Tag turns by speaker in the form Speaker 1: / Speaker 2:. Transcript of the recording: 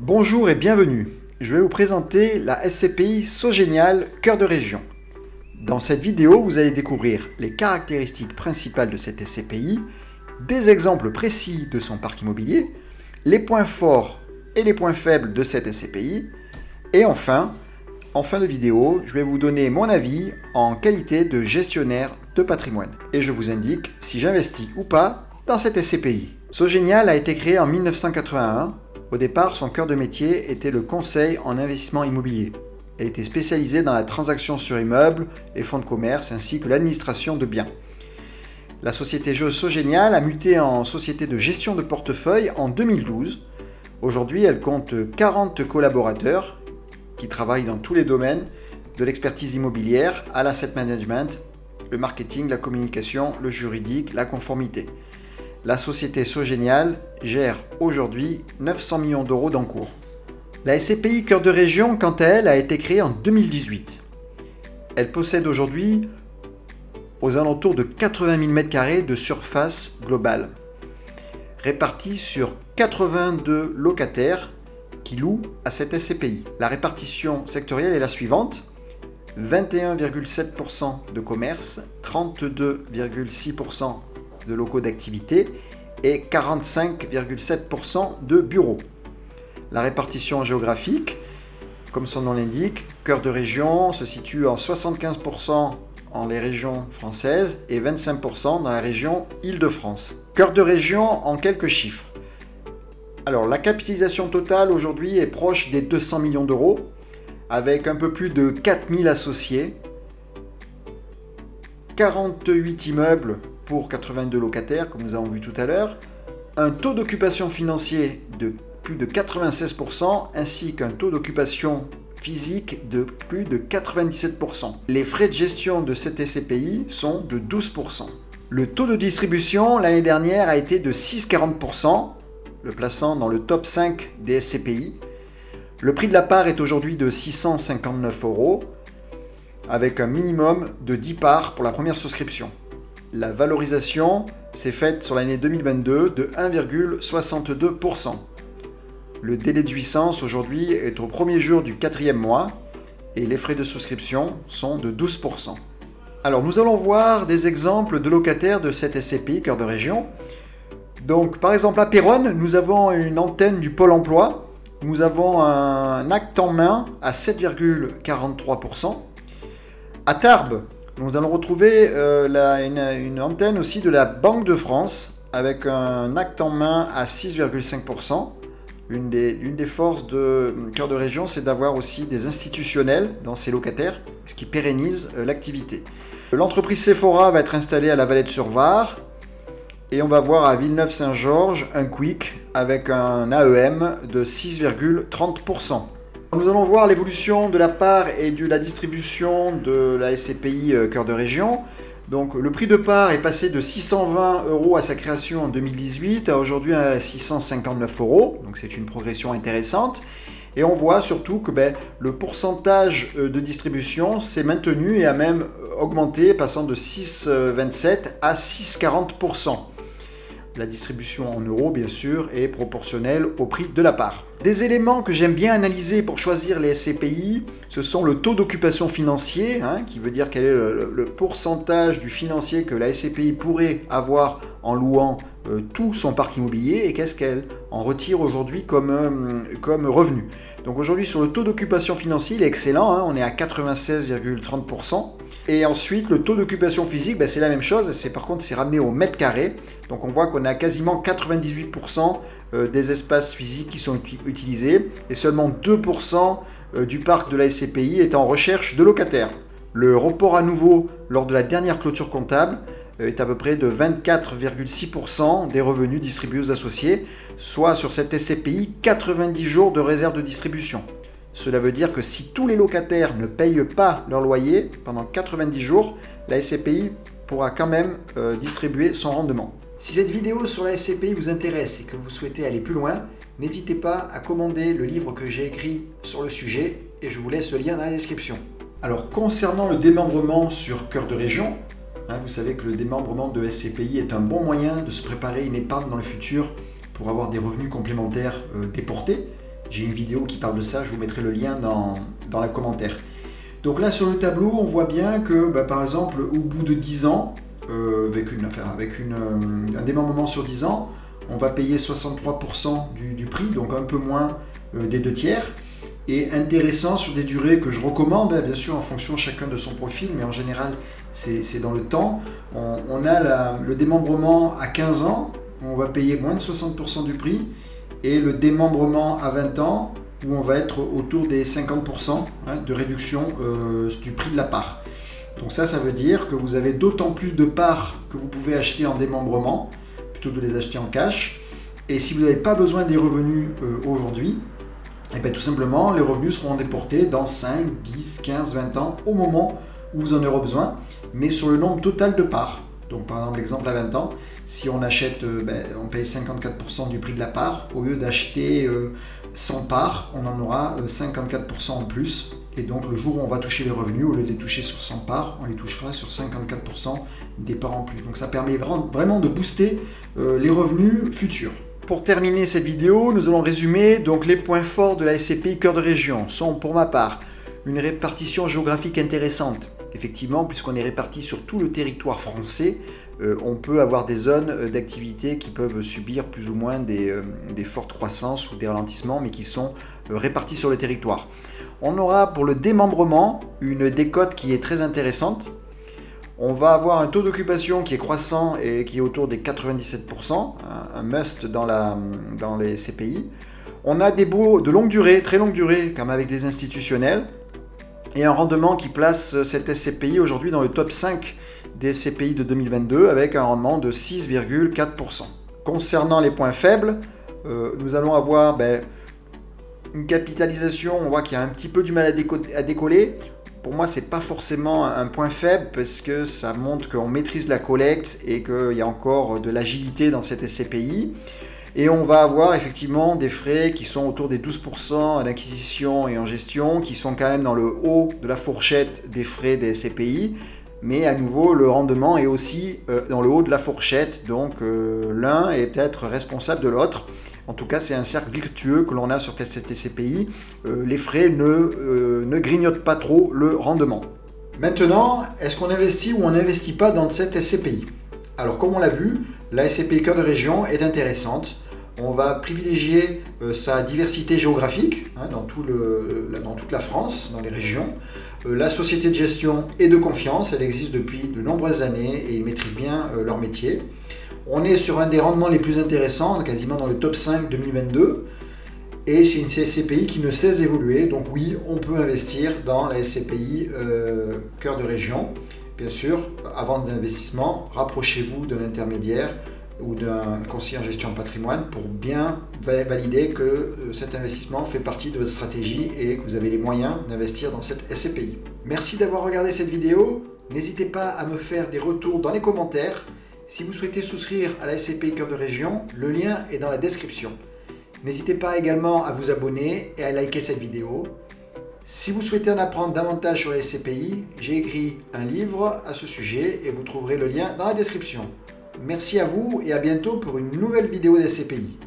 Speaker 1: Bonjour et bienvenue. Je vais vous présenter la SCPI Sogénial Cœur de Région. Dans cette vidéo, vous allez découvrir les caractéristiques principales de cette SCPI, des exemples précis de son parc immobilier, les points forts et les points faibles de cette SCPI, et enfin, en fin de vidéo, je vais vous donner mon avis en qualité de gestionnaire de patrimoine. Et je vous indique si j'investis ou pas dans cette SCPI. Sogénial a été créé en 1981. Au départ, son cœur de métier était le conseil en investissement immobilier. Elle était spécialisée dans la transaction sur immeubles et fonds de commerce ainsi que l'administration de biens. La société Sogénial a muté en société de gestion de portefeuille en 2012. Aujourd'hui, elle compte 40 collaborateurs qui travaillent dans tous les domaines, de l'expertise immobilière à l'asset management, le marketing, la communication, le juridique, la conformité. La société Sogénial gère aujourd'hui 900 millions d'euros d'encours. La SCPI Cœur de Région, quant à elle, a été créée en 2018. Elle possède aujourd'hui aux alentours de 80 000 m² de surface globale, répartis sur 82 locataires qui louent à cette SCPI. La répartition sectorielle est la suivante: 21,7% de commerce, 32,6% de locaux d'activité et 45,7% de bureaux. La répartition géographique, comme son nom l'indique, Cœur de Région se situe en 75% en les régions françaises et 25% dans la région Île-de-France. Cœur de Région en quelques chiffres. Alors, la capitalisation totale aujourd'hui est proche des 200 millions d'euros, avec un peu plus de 4000 associés, 48 immeubles pour 82 locataires, comme nous avons vu tout à l'heure, un taux d'occupation financier de plus de 96%, ainsi qu'un taux d'occupation physique de plus de 97%. Les frais de gestion de cette SCPI sont de 12%. Le taux de distribution l'année dernière a été de 6,40%, le plaçant dans le top 5 des SCPI. Le prix de la part est aujourd'hui de 659 €, avec un minimum de 10 parts pour la première souscription. La valorisation s'est faite sur l'année 2022 de 1,62%. Le délai de jouissance aujourd'hui est au premier jour du 4e mois et les frais de souscription sont de 12%. Alors nous allons voir des exemples de locataires de cette SCPI Cœur de Région. Donc par exemple à Péronne, nous avons une antenne du Pôle emploi. Nous avons un acte en main à 7,43%. À Tarbes, nous allons retrouver une antenne aussi de la Banque de France avec un acte en main à 6,5%. L'une des forces de Cœur de Région, c'est d'avoir aussi des institutionnels dans ses locataires, ce qui pérennise l'activité. L'entreprise Sephora va être installée à la Valette-sur-Var. Et on va voir à Villeneuve-Saint-Georges un Quick avec un AEM de 6,30%. Nous allons voir l'évolution de la part et de la distribution de la SCPI Cœur de Région. Donc le prix de part est passé de 620 € à sa création en 2018 à aujourd'hui à 659 €. Donc c'est une progression intéressante. Et on voit surtout que le pourcentage de distribution s'est maintenu et a même augmenté, passant de 6,27 à 6,40%. La distribution en euros, bien sûr, est proportionnelle au prix de la part. Des éléments que j'aime bien analyser pour choisir les SCPI, ce sont le taux d'occupation financier, qui veut dire quel est le pourcentage du financier que la SCPI pourrait avoir en louant tout son parc immobilier et qu'est-ce qu'elle en retire aujourd'hui comme revenu. Donc aujourd'hui, sur le taux d'occupation financier, il est excellent, on est à 96,30%. Et ensuite, le taux d'occupation physique, c'est la même chose, par contre c'est ramené au mètre carré. Donc on voit qu'on a quasiment 98% des espaces physiques qui sont utilisés et seulement 2% du parc de la SCPI est en recherche de locataires. Le report à nouveau lors de la dernière clôture comptable est à peu près de 24,6% des revenus distribués aux associés, soit sur cette SCPI 90 jours de réserve de distribution. Cela veut dire que si tous les locataires ne payent pas leur loyer pendant 90 jours, la SCPI pourra quand même distribuer son rendement. Si cette vidéo sur la SCPI vous intéresse et que vous souhaitez aller plus loin, n'hésitez pas à commander le livre que j'ai écrit sur le sujet et je vous laisse le lien dans la description. Alors concernant le démembrement sur Cœur de Région, vous savez que le démembrement de SCPI est un bon moyen de se préparer une épargne dans le futur pour avoir des revenus complémentaires déportés. J'ai une vidéo qui parle de ça, je vous mettrai le lien dans les commentaires. Donc là sur le tableau, on voit bien que par exemple au bout de 10 ans, avec un démembrement sur 10 ans, on va payer 63% du prix, donc un peu moins des 2/3. Et intéressant sur des durées que je recommande, bien sûr en fonction chacun de son profil, mais en général c'est dans le temps. On a le démembrement à 15 ans, on va payer moins de 60% du prix, et le démembrement à 20 ans, où on va être autour des 50% de réduction du prix de la part. Donc ça veut dire que vous avez d'autant plus de parts que vous pouvez acheter en démembrement, plutôt que de les acheter en cash. Et si vous n'avez pas besoin des revenus aujourd'hui, et bien tout simplement, les revenus seront déportés dans 5, 10, 15, 20 ans, au moment où vous en aurez besoin, mais sur le nombre total de parts. Donc par exemple, l'exemple à 20 ans, si on achète, on paye 54% du prix de la part, au lieu d'acheter 100 parts, on en aura 54% en plus. Et donc le jour où on va toucher les revenus, au lieu de les toucher sur 100 parts, on les touchera sur 54% des parts en plus. Donc ça permet vraiment de booster les revenus futurs. Pour terminer cette vidéo, nous allons résumer donc les points forts de la SCPI Cœur de Région. Sont pour ma part une répartition géographique intéressante. Effectivement, puisqu'on est réparti sur tout le territoire français, on peut avoir des zones d'activité qui peuvent subir plus ou moins des fortes croissances ou des ralentissements, mais qui sont répartis sur le territoire. On aura pour le démembrement une décote qui est très intéressante. On va avoir un taux d'occupation qui est croissant et qui est autour des 97%, un must dans les CPI. On a des baux de longue durée, très longue durée, comme avec des institutionnels, et un rendement qui place cette SCPI aujourd'hui dans le top 5 des CPI de 2022 avec un rendement de 6,4%. Concernant les points faibles, nous allons avoir une capitalisation, on voit qu'il y a un petit peu du mal à décoller. Pour moi, ce n'est pas forcément un point faible parce que ça montre qu'on maîtrise la collecte et qu'il y a encore de l'agilité dans cette SCPI. Et on va avoir effectivement des frais qui sont autour des 12% en acquisition et en gestion, qui sont quand même dans le haut de la fourchette des frais des SCPI. Mais à nouveau, le rendement est aussi dans le haut de la fourchette. Donc l'un est peut-être responsable de l'autre. En tout cas, c'est un cercle vertueux que l'on a sur cette SCPI. Les frais ne grignotent pas trop le rendement. Maintenant, est-ce qu'on investit ou on n'investit pas dans cette SCPI? Alors, comme on l'a vu, la SCPI Cœur de Région est intéressante. On va privilégier sa diversité géographique dans toute la France, dans les régions. La société de gestion est de confiance, elle existe depuis de nombreuses années et ils maîtrisent bien leur métier. On est sur un des rendements les plus intéressants, quasiment dans le top 5 2022. Et c'est une SCPI qui ne cesse d'évoluer. Donc oui, on peut investir dans la SCPI Cœur de Région. Bien sûr, avant d'investissement, rapprochez-vous de l'intermédiaire ou d'un conseiller en gestion de patrimoine pour bien valider que cet investissement fait partie de votre stratégie et que vous avez les moyens d'investir dans cette SCPI. Merci d'avoir regardé cette vidéo. N'hésitez pas à me faire des retours dans les commentaires. Si vous souhaitez souscrire à la SCPI Cœur de Région, le lien est dans la description. N'hésitez pas également à vous abonner et à liker cette vidéo. Si vous souhaitez en apprendre davantage sur les SCPI, j'ai écrit un livre à ce sujet et vous trouverez le lien dans la description. Merci à vous et à bientôt pour une nouvelle vidéo des SCPI.